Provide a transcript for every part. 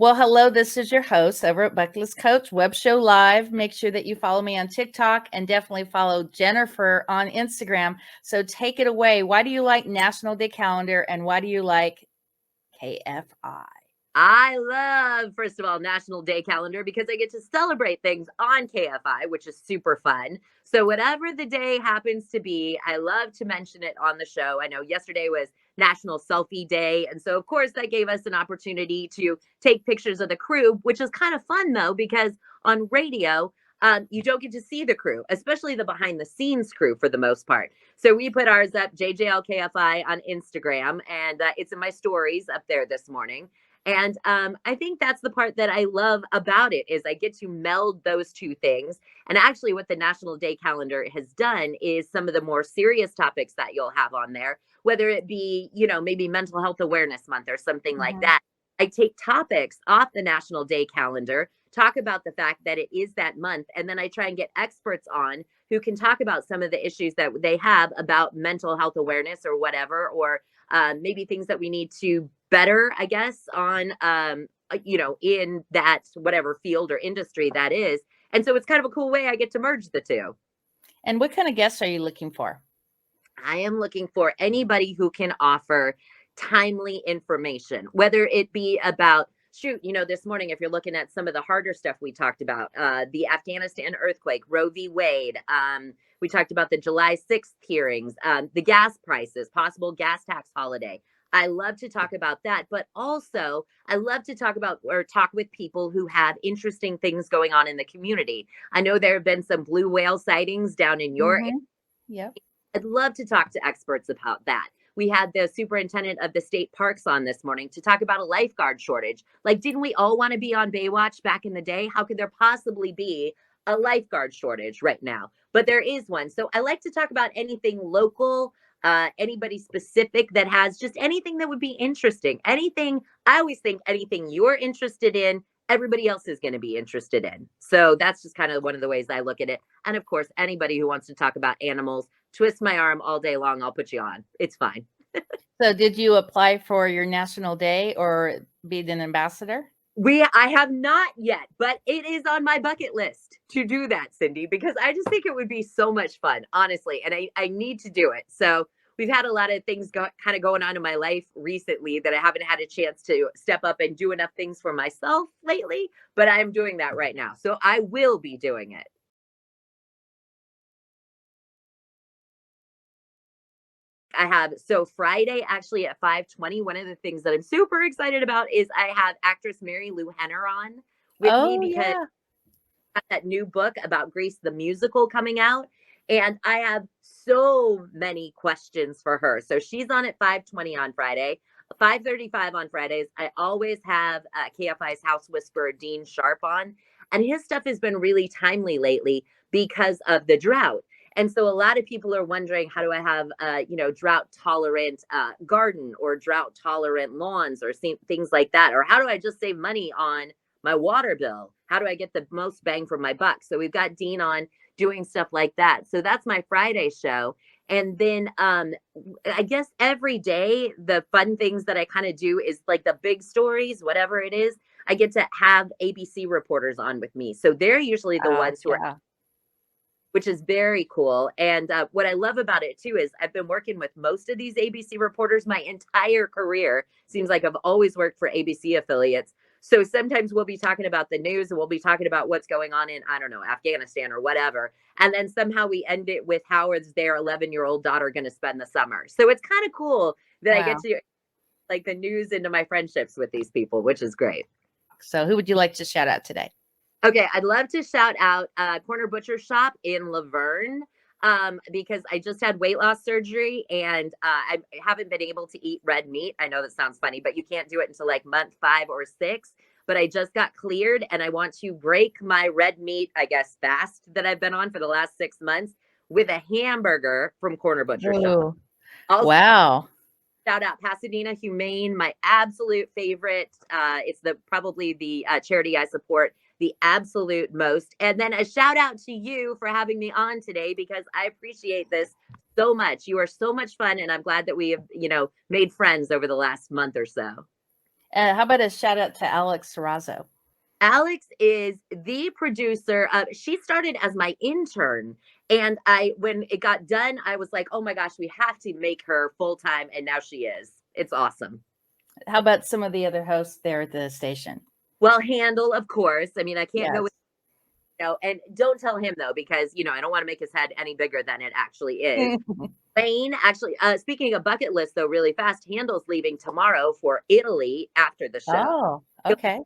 Well, hello, this is your host over at Buckless Coach Web Show Live. Make sure that you follow me on TikTok and definitely follow Jennifer on Instagram. So take it away. Why do you like National Day Calendar and why do you like KFI? I love, first of all, National Day Calendar because I get to celebrate things on KFI, which is super fun. So whatever the day happens to be, I love to mention it on the show. I know yesterday was National Selfie Day. And so, of course, that gave us an opportunity to take pictures of the crew, which is kind of fun, though, because on radio, you don't get to see the crew, especially the behind the scenes crew for the most part. So we put ours up, JJLKFI, on Instagram, and it's in my stories up there this morning. And I think that's the part that I love about it is I get to meld those two things. And actually what the National Day Calendar has done is some of the more serious topics that you'll have on there, whether it be, maybe Mental Health Awareness Month or something like that. I take topics off the National Day Calendar, talk about the fact that it is that month, and then I try and get experts on who can talk about some of the issues that they have about mental health awareness or whatever, or maybe things that we need to better, I guess, on, in that whatever field or industry that is. And so it's kind of a cool way I get to merge the two. And what kind of guests are you looking for? I am looking for anybody who can offer timely information, whether it be about, this morning, if you're looking at some of the harder stuff we talked about, the Afghanistan earthquake, Roe v. Wade, we talked about the July 6th hearings, the gas prices, possible gas tax holiday. I love to talk about that, but also I love to talk with people who have interesting things going on in the community. I know there have been some blue whale sightings down in your area. Yep. I'd love to talk to experts about that. We had the superintendent of the state parks on this morning to talk about a lifeguard shortage. Like, didn't we all want to be on Baywatch back in the day? How could there possibly be a lifeguard shortage right now? But there is one. So I like to talk about anything local, anybody specific that has just anything that would be interesting. I always think anything you're interested in, everybody else is going to be interested in. So that's just kind of one of the ways I look at it. And of course, anybody who wants to talk about animals, twist my arm all day long, I'll put you on. It's fine. So did you apply for your National Day or be an ambassador? I have not yet, but it is on my bucket list to do that, Cindy, because I just think it would be so much fun, honestly. And I need to do it. So we've had a lot of things kind of going on in my life recently that I haven't had a chance to step up and do enough things for myself lately, but I'm doing that right now. So I will be doing it. So Friday, actually at 5:20, one of the things that I'm super excited about is I have actress Marilu Henner on with me because I have that new book about Grease the musical coming out. And I have so many questions for her. So she's on at 5:20 on Friday, 5:35 on Fridays. I always have KFI's House Whisperer, Dean Sharp, on. And his stuff has been really timely lately because of the drought. And so a lot of people are wondering, how do I have, drought tolerant garden or drought tolerant lawns or things like that? Or how do I just save money on my water bill? How do I get the most bang for my buck? So we've got Dean on doing stuff like that. So that's my Friday show. And then I guess every day, the fun things that I kind of do is like the big stories, whatever it is, I get to have ABC reporters on with me. So they're usually the ones who are, which is very cool. And what I love about it too is I've been working with most of these ABC reporters my entire career. Seems like I've always worked for ABC affiliates. So sometimes we'll be talking about the news and we'll be talking about what's going on in, I don't know, Afghanistan or whatever. And then somehow we end it with how is their 11-year-old daughter going to spend the summer. So it's kind of cool that I get to like the news into my friendships with these people, which is great. So who would you like to shout out today? Okay, I'd love to shout out Corner Butcher Shop in Laverne because I just had weight loss surgery and I haven't been able to eat red meat. I know that sounds funny, but you can't do it until like month 5 or 6. But I just got cleared and I want to break my red meat, I guess, fast that I've been on for the last 6 months with a hamburger from Corner Butcher Shop. Also, wow. Shout out Pasadena Humane, my absolute favorite. It's probably the charity I support the absolute most. And then a shout out to you for having me on today because I appreciate this so much. You are so much fun. And I'm glad that we have, made friends over the last month or so. How about a shout out to Alax Razo? Alex is the producer. She started as my intern. And when it got done, I was like, oh my gosh, we have to make her full time. And now she is. It's awesome. How about some of the other hosts there at the station? Well, Handel, of course. I mean, I can't go with, and don't tell him though, because, I don't want to make his head any bigger than it actually is. Wayne, actually, speaking of bucket list though, really fast, Handel's leaving tomorrow for Italy after the show. Oh, okay.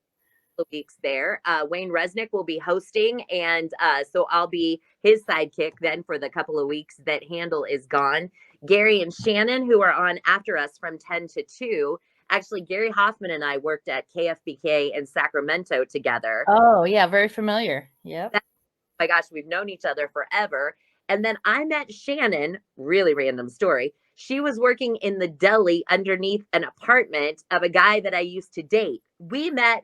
Weeks there. Wayne Resnick will be hosting, and so I'll be his sidekick then for the couple of weeks that Handel is gone. Gary and Shannon, who are on after us from 10 to 2. Actually, Gary Hoffman and I worked at KFBK in Sacramento together. Oh, yeah, very familiar. Yep. Oh my gosh, we've known each other forever. And then I met Shannon, really random story. She was working in the deli underneath an apartment of a guy that I used to date. We met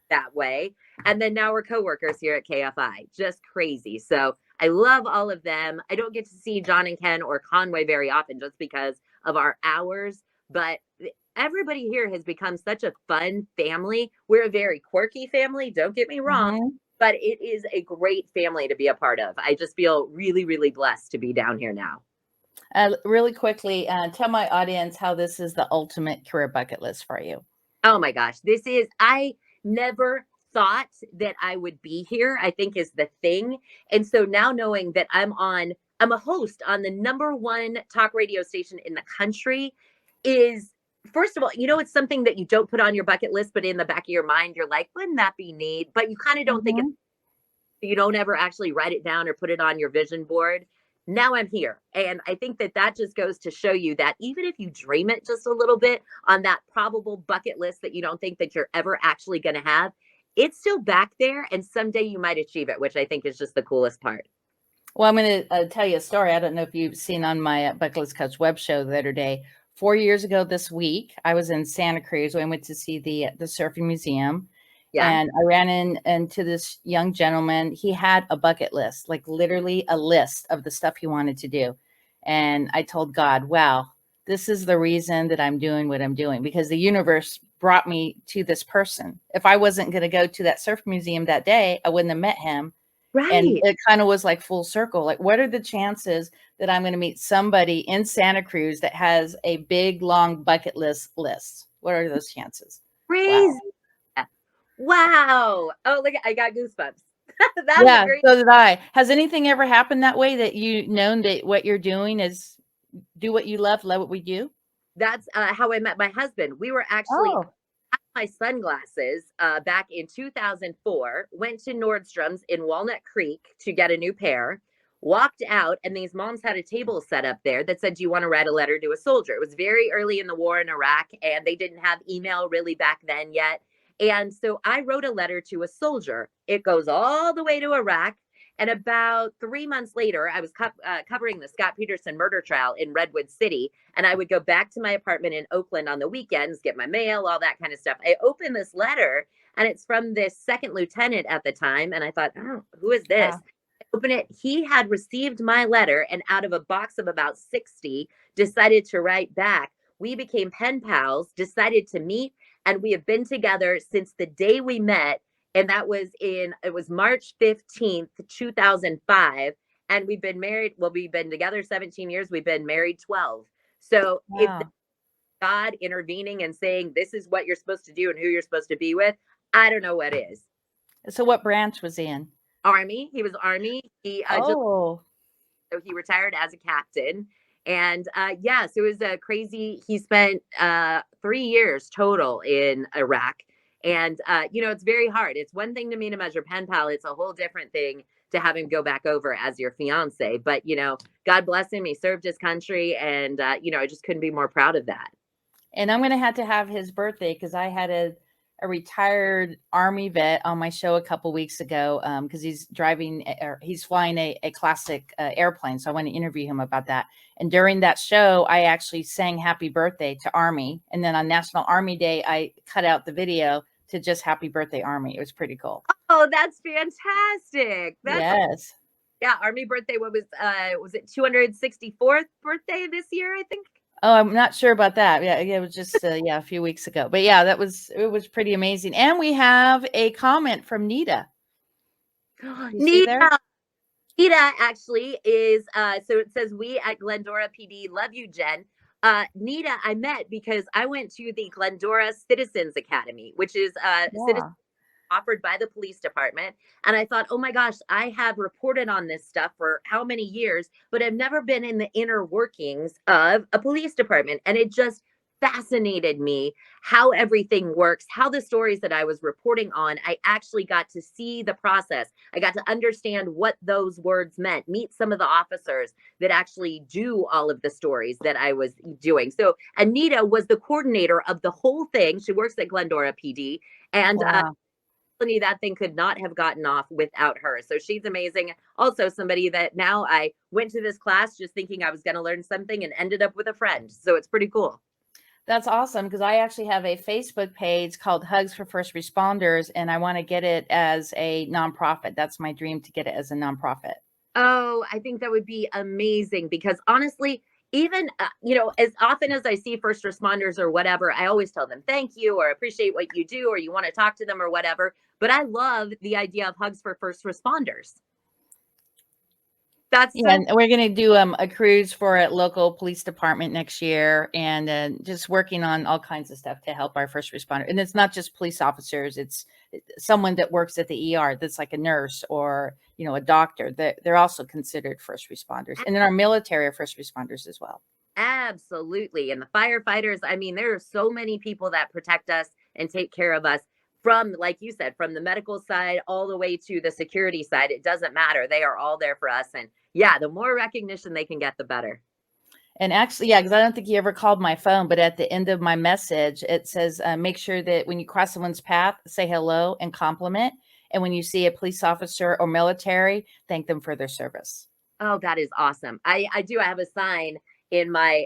that way. And then now we're coworkers here at KFI. Just crazy. So I love all of them. I don't get to see John and Ken or Conway very often just because of our hours. But everybody here has become such a fun family. We're a very quirky family. Don't get me wrong. But it is a great family to be a part of. I just feel really, really blessed to be down here now. Really quickly, tell my audience how this is the ultimate career bucket list for you. Oh my gosh. I never thought that I would be here, I think is the thing. And so now knowing that I'm a host on the #1 talk radio station in the country is, first of all, it's something that you don't put on your bucket list, but in the back of your mind, you're like, wouldn't that be neat? But you kind of don't think you don't ever actually write it down or put it on your vision board. Now I'm here. And I think that just goes to show you that even if you dream it just a little bit on that probable bucket list that you don't think that you're ever actually going to have, it's still back there. And someday you might achieve it, which I think is just the coolest part. Well, I'm going to tell you a story. I don't know if you've seen on my Bucket List Coach web show the other day. 4 years ago this week, I was in Santa Cruz. I went to see the surfing museum. Yeah. And I ran into this young gentleman. He had a bucket list, like literally a list of the stuff he wanted to do. And I told God, wow, this is the reason that I'm doing what I'm doing, because the universe brought me to this person. If I wasn't going to go to that surf museum that day, I wouldn't have met him. Right. And it kind of was like full circle. Like, what are the chances that I'm going to meet somebody in Santa Cruz that has a big, long bucket list? What are those chances? Crazy. Wow. Oh, look, I got goosebumps. Yeah, so did I. Has anything ever happened that way, that you known that what you're doing is do what you love what we do? That's how I met my husband. We were actually at my sunglasses back in 2004, went to Nordstrom's in Walnut Creek to get a new pair, walked out, and these moms had a table set up there that said, do you want to write a letter to a soldier? It was very early in the war in Iraq, and they didn't have email really back then yet. And so I wrote a letter to a soldier. It goes all the way to Iraq. And about 3 months later, I was covering the Scott Peterson murder trial in Redwood City. And I would go back to my apartment in Oakland on the weekends, get my mail, all that kind of stuff. I opened this letter, and it's from this second lieutenant at the time. And I thought, oh, who is this? Yeah. I open it. He had received my letter, and out of a box of about 60, decided to write back. We became pen pals, decided to meet. And we have been together since the day we met. And it was March 15th, 2005. And we've been married. Well, we've been together 17 years. We've been married 12. So if God intervening and saying, this is what you're supposed to do and who you're supposed to be with, I don't know what is. So what branch was he in? Army. He was Army. So he retired as a captain. And so it was crazy. He spent 3 years total in Iraq. And, it's very hard. It's one thing to meet him as your pen pal. It's a whole different thing to have him go back over as your fiance. But, God bless him. He served his country. And, I just couldn't be more proud of that. And I'm going to have his birthday, because I had a retired Army vet on my show a couple weeks ago, because he's flying a classic airplane. So I want to interview him about that. And during that show, I actually sang happy birthday to Army. And then on National Army Day, I cut out the video to just happy birthday, Army. It was pretty cool. Oh, that's fantastic. Yes. Yeah. Army birthday. What was it 264th birthday this year, I think? Oh, I'm not sure about that. Yeah, it was just a few weeks ago. But yeah, it was pretty amazing. And we have a comment from Nita. You see there? Nita. Nita actually is, so it says, we at Glendora PD love you, Jen. Nita, I met because I went to the Glendora Citizens Academy, which is citizen Yeah. offered by the police department. And I thought, oh my gosh, I have reported on this stuff for how many years, but I've never been in the inner workings of a police department. And it just fascinated me how everything works, how the stories that I was reporting on, I actually got to see the process. I got to understand what those words meant, meet some of the officers that actually do all of the stories that I was doing. So Anita was the coordinator of the whole thing. She works at Glendora PD. And Wow. that thing could not have gotten off without her. So she's amazing. Also, somebody that now I went to this class just thinking I was going to learn something and ended up with a friend. So it's pretty cool. That's awesome because I actually have a Facebook page called Hugs for First Responders, and I want to get it as a nonprofit. That's my dream, to get it as a nonprofit. Oh, I think that would be amazing because honestly, even, as often as I see first responders or whatever, I always tell them thank you or appreciate what you do or you want to talk to them or whatever. But I love the idea of hugs for first responders. That's Yeah, so. and we're gonna do a cruise for a local police department next year, and just working on all kinds of stuff to help our first responder. And it's not just police officers; it's someone that works at the ER that's like a nurse or a doctor. They're also considered first responders, and then our military are first responders as well. Absolutely. And the firefighters, I mean, there are so many people that protect us and take care of us from, like you said, from the medical side all the way to the security side. It doesn't matter. They are all there for us. And yeah, the more recognition they can get, the better. And actually, yeah, because I don't think you ever called my phone, but at the end of my message, it says, make sure that when you cross someone's path, say hello and compliment. And when you see a police officer or military, thank them for their service. Oh, that is awesome. I do. I have a sign in my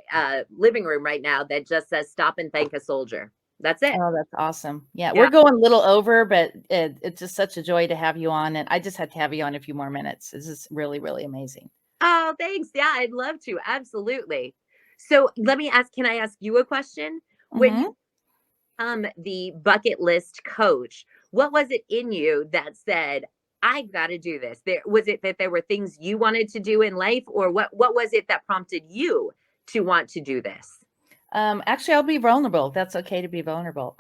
living room right now that just says stop and thank a soldier. That's it. Oh, that's awesome. Yeah, Yeah. we're going a little over, but it's just such a joy to have you on. And I just had to have you on a few more minutes. This is really, really amazing. Oh, thanks. Yeah, I'd love to. Absolutely. So let me ask, can I ask you a question? When you Hmm. the bucket list coach, what was it in you that said, I got to do this? There was it that there were things you wanted to do in life, or what was it that prompted you to want to do this? Actually, I'll be vulnerable. That's okay to be vulnerable.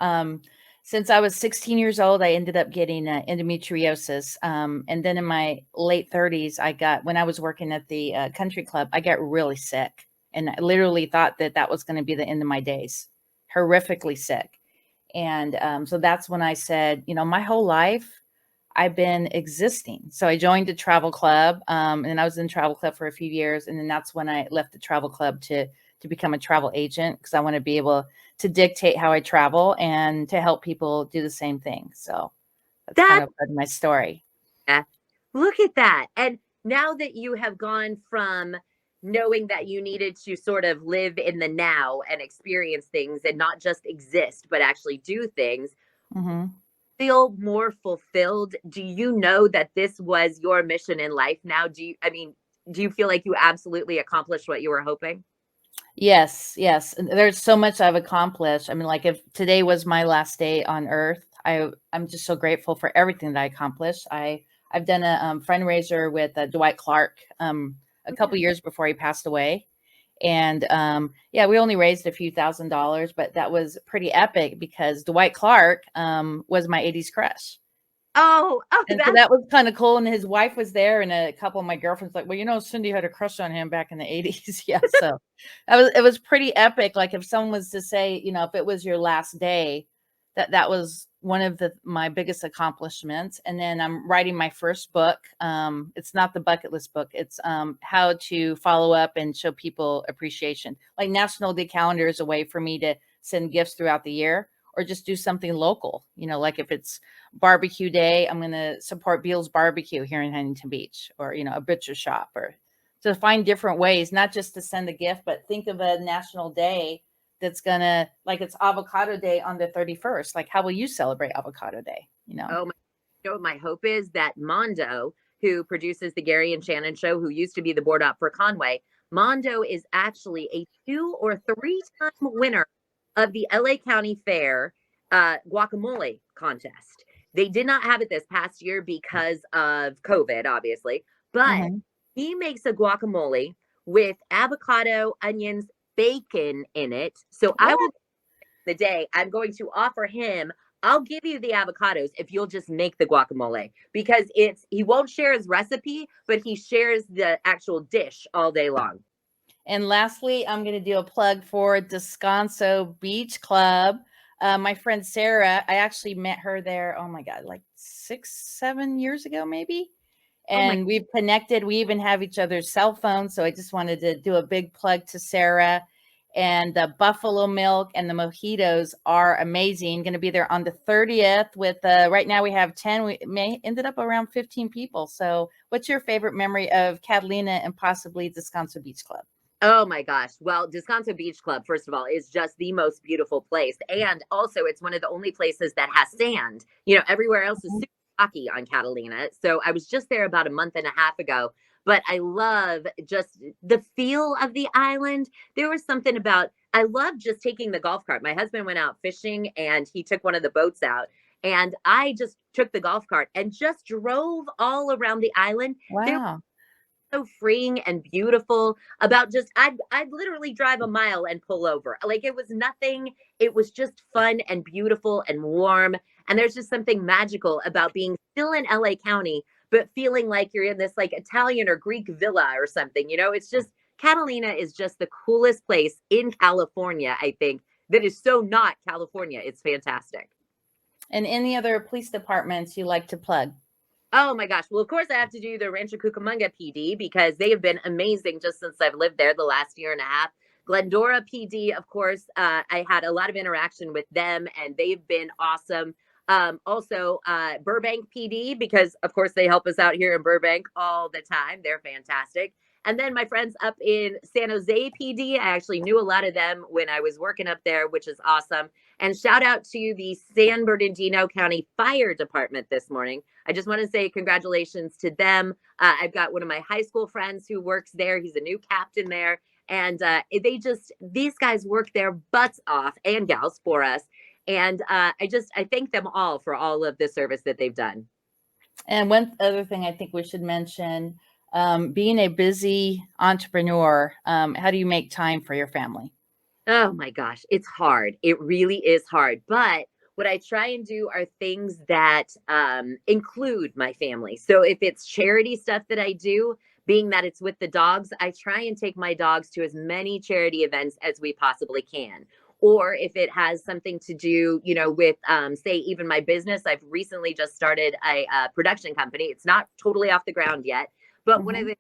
Since I was 16 years old, I ended up getting endometriosis. And then in my late 30s, when I was working at the country club, I got really sick. And I literally thought that that was going to be the end of my days, horrifically sick. And so that's when I said, my whole life, I've been existing. So I joined a travel club, and I was in travel club for a few years. And then that's when I left the travel club to become a travel agent, because I want to be able to dictate how I travel and to help people do the same thing. So that's kind That of part of my story. Look at that. And now that you have gone from knowing that you needed to sort of live in the now and experience things and not just exist, but actually do things, Hmm. feel more fulfilled? Do you know that this was your mission in life now? Do you feel like you absolutely accomplished what you were hoping? Yes, yes. And there's so much I've accomplished. I mean, like if today was my last day on Earth, I'm just so grateful for everything that I accomplished. I've done a fundraiser with Dwight Clark a couple years before he passed away, and yeah, we only raised a few $1,000s, but that was pretty epic because Dwight Clark was my '80s crush. Oh, And so that's that was kind of cool. And his wife was there, and a couple of my girlfriends like, well, Cindy had a crush on him back in the '80s. Yeah. So it was pretty epic. Like if someone was to say, if it was your last day, that was one of my biggest accomplishments. And then I'm writing my first book. It's not the bucket list book. It's how to follow up and show people appreciation. Like National Day Calendar is a way for me to send gifts throughout the year, or just do something local. Like if it's barbecue day, I'm going to support Beal's Barbecue here in Huntington Beach, or, a butcher shop, or to find different ways, not just to send a gift, but think of a national day that's going to, like it's Avocado Day on the 31st. Like, how will you celebrate Avocado Day? oh my, my hope is that Mondo, who produces the Gary and Shannon show, who used to be the board op for Conway, Mondo is actually a 2 or 3-time winner of the LA County Fair guacamole contest. They did not have it this past year because of COVID, obviously, but he makes a guacamole with avocado, onions, bacon in it. So I will the day I'm going to offer him, I'll give you the avocados if you'll just make the guacamole, because he won't share his recipe, but he shares the actual dish all day long. And lastly, I'm going to do a plug for Descanso Beach Club. My friend Sarah, I actually met her there, oh my God, like 6-7 years ago, maybe. And we've connected. We even have each other's cell phones. So I just wanted to do a big plug to Sarah. And the buffalo milk and the mojitos are amazing. Going to be there on the 30th with, right now we have 10. We ended up around 15 people. So what's your favorite memory of Catalina and possibly Descanso Beach Club? Oh my gosh. Well, Descanso Beach Club, first of all, is just the most beautiful place. And also it's one of the only places that has sand. You know, everywhere else is super rocky on Catalina. So I was just there about a month and a half ago, but I love just the feel of the island. There was something about, I love just taking the golf cart. My husband went out fishing and he took one of the boats out, and I just took the golf cart and just drove all around the island. Wow. So freeing and beautiful about just, I'd literally drive a mile and pull over. Like, it was nothing. It was just fun and beautiful and warm. And there's just something magical about being still in LA County, but feeling like you're in this like Italian or Greek villa or something. You know, it's just, Catalina is just the coolest place in California, I think, that is so not California. It's fantastic. And any other police departments you like to plug? Oh my gosh. Well, of course I have to do the Rancho Cucamonga PD because they have been amazing just since I've lived there the last year and a half. Glendora PD, of course, I had a lot of interaction with them and they've been awesome. Also, Burbank PD, because of course they help us out here in Burbank all the time. They're fantastic. And then my friends up in San Jose PD, I actually knew a lot of them when I was working up there, which is awesome. And shout out to the San Bernardino County Fire Department this morning. I just want to say congratulations to them. I've got one of my high school friends who works there. He's a new captain there. And these guys work their butts off, and gals, for us. And I thank them all for all of the service that they've done. And one other thing I think we should mention, being a busy entrepreneur, how do you make time for your family? Oh my gosh, it's hard. It really is hard. But what I try and do are things that include my family. So if it's charity stuff that I do, being that it's with the dogs, I try and take my dogs to as many charity events as we possibly can. Or if it has something to do, you know, with, say, even my business, I've recently just started a production company. It's not totally off the ground yet, but one of the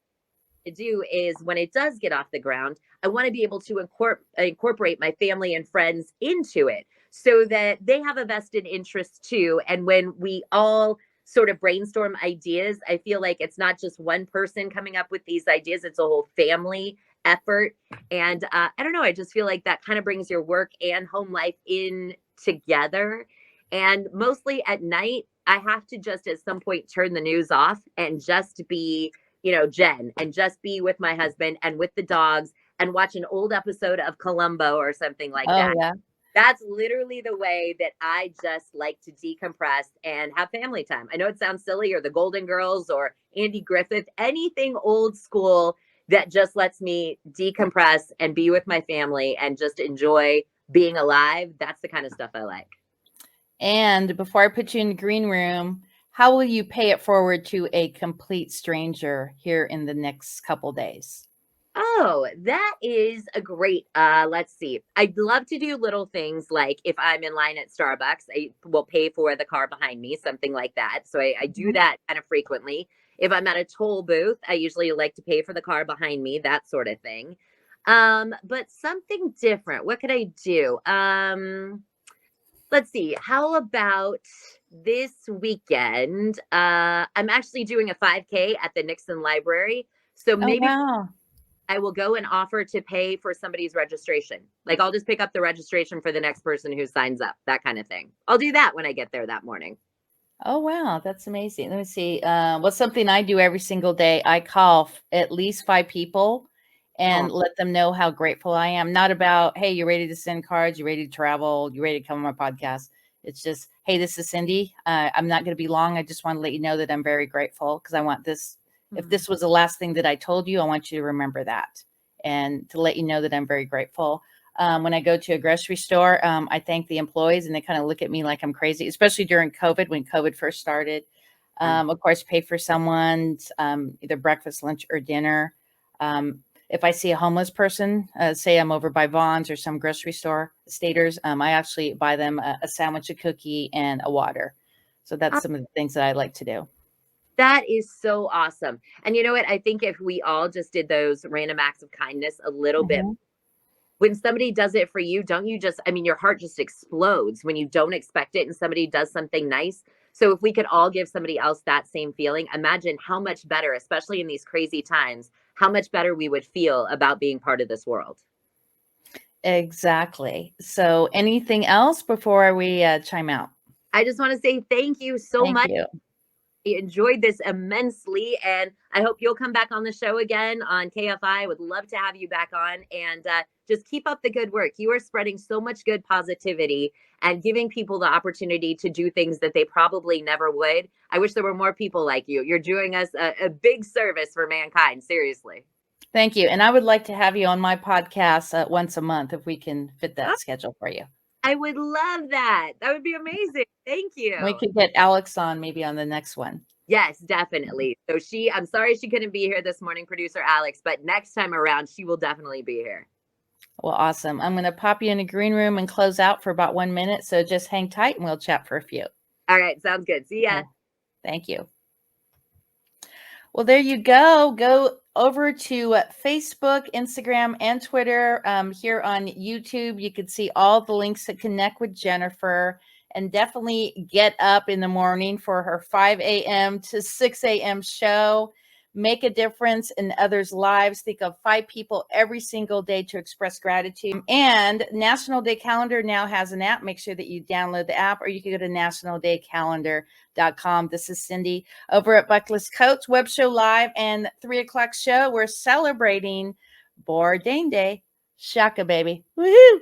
to do is when it does get off the ground, I want to be able to incorporate my family and friends into it so that they have a vested interest too. And when we all sort of brainstorm ideas, I feel like it's not just one person coming up with these ideas, it's a whole family effort. And I don't know, I just feel like that kind of brings your work and home life in together. And mostly at night, I have to just at some point turn the news off and just be, you know, Jen, and just be with my husband and with the dogs and watch an old episode of Columbo or something like that. Yeah. That's literally the way that I just like to decompress and have family time. I know it sounds silly, or the Golden Girls or Andy Griffith, anything old school that just lets me decompress and be with my family and just enjoy being alive. That's the kind of stuff I like. And before I put you in the green room, how will you pay it forward to a complete stranger here in the next couple days? Oh, that is a great, let's see. I'd love to do little things like if I'm in line at Starbucks, I will pay for the car behind me, something like that. So I do that kind of frequently. If I'm at a toll booth, I usually like to pay for the car behind me, that sort of thing. But something different. What could I do? Let's see. How about this weekend? I'm actually doing a 5K at the Nixon Library. So maybe I will go and offer to pay for somebody's registration. Like, I'll just pick up the registration for the next person who signs up, that kind of thing. I'll do that when I get there that morning. Oh, wow. That's amazing. Let me see. What's something I do every single day? I call at least 5 people and let them know how grateful I am. Not about, hey, you ready to send cards? You ready to travel? You ready to come on my podcast? It's just, hey, this is Cindy. I'm not going to be long. I just want to let you know that I'm very grateful because I want this. If this was the last thing that I told you, I want you to remember that and to let you know that I'm very grateful. When I go to a grocery store, I thank the employees and they kind of look at me like I'm crazy, especially during COVID, when COVID first started. Of course, pay for someone's either breakfast, lunch, or dinner. If I see a homeless person, say I'm over by Vaughn's or some grocery store, Staters, I actually buy them a sandwich, a cookie, and a water. So that's some of the things that I like to do. That is so awesome. And you know what? I think if we all just did those random acts of kindness a little bit, when somebody does it for you, don't you just, I mean, your heart just explodes when you don't expect it and somebody does something nice. So if we could all give somebody else that same feeling, imagine how much better, especially in these crazy times, how much better we would feel about being part of this world. Exactly. So anything else before we chime out? I just want to say thank you so much. You. I enjoyed this immensely, and I hope you'll come back on the show again on KFI. Would love to have you back on, and just keep up the good work. You are spreading so much good positivity and giving people the opportunity to do things that they probably never would. I wish there were more people like you. You're doing us a big service for mankind, seriously. Thank you. And I would like to have you on my podcast once a month if we can fit that schedule for you. I would love that. That would be amazing. Thank you. We could get Alex on maybe on the next one. Yes, definitely. So I'm sorry she couldn't be here this morning, producer Alex, but next time around, she will definitely be here. Well, awesome. I'm going to pop you in a green room and close out for about 1 minute. So just hang tight and we'll chat for a few. All right. Sounds good. See ya. Thank you. Well, there you go. Go over to Facebook, Instagram, and Twitter. Here on YouTube, you can see all the links that connect with Jennifer, and definitely get up in the morning for her 5 a.m. to 6 a.m. show. Make a difference in others' lives. Think of 5 people every single day to express gratitude. And National Day Calendar now has an app. Make sure that you download the app, or you can go to nationaldaycalendar.com. This is Cindy over at Buckless Coats Web Show Live and 3 o'clock show. We're celebrating Bourdain Day. Shaka, baby. Woohoo!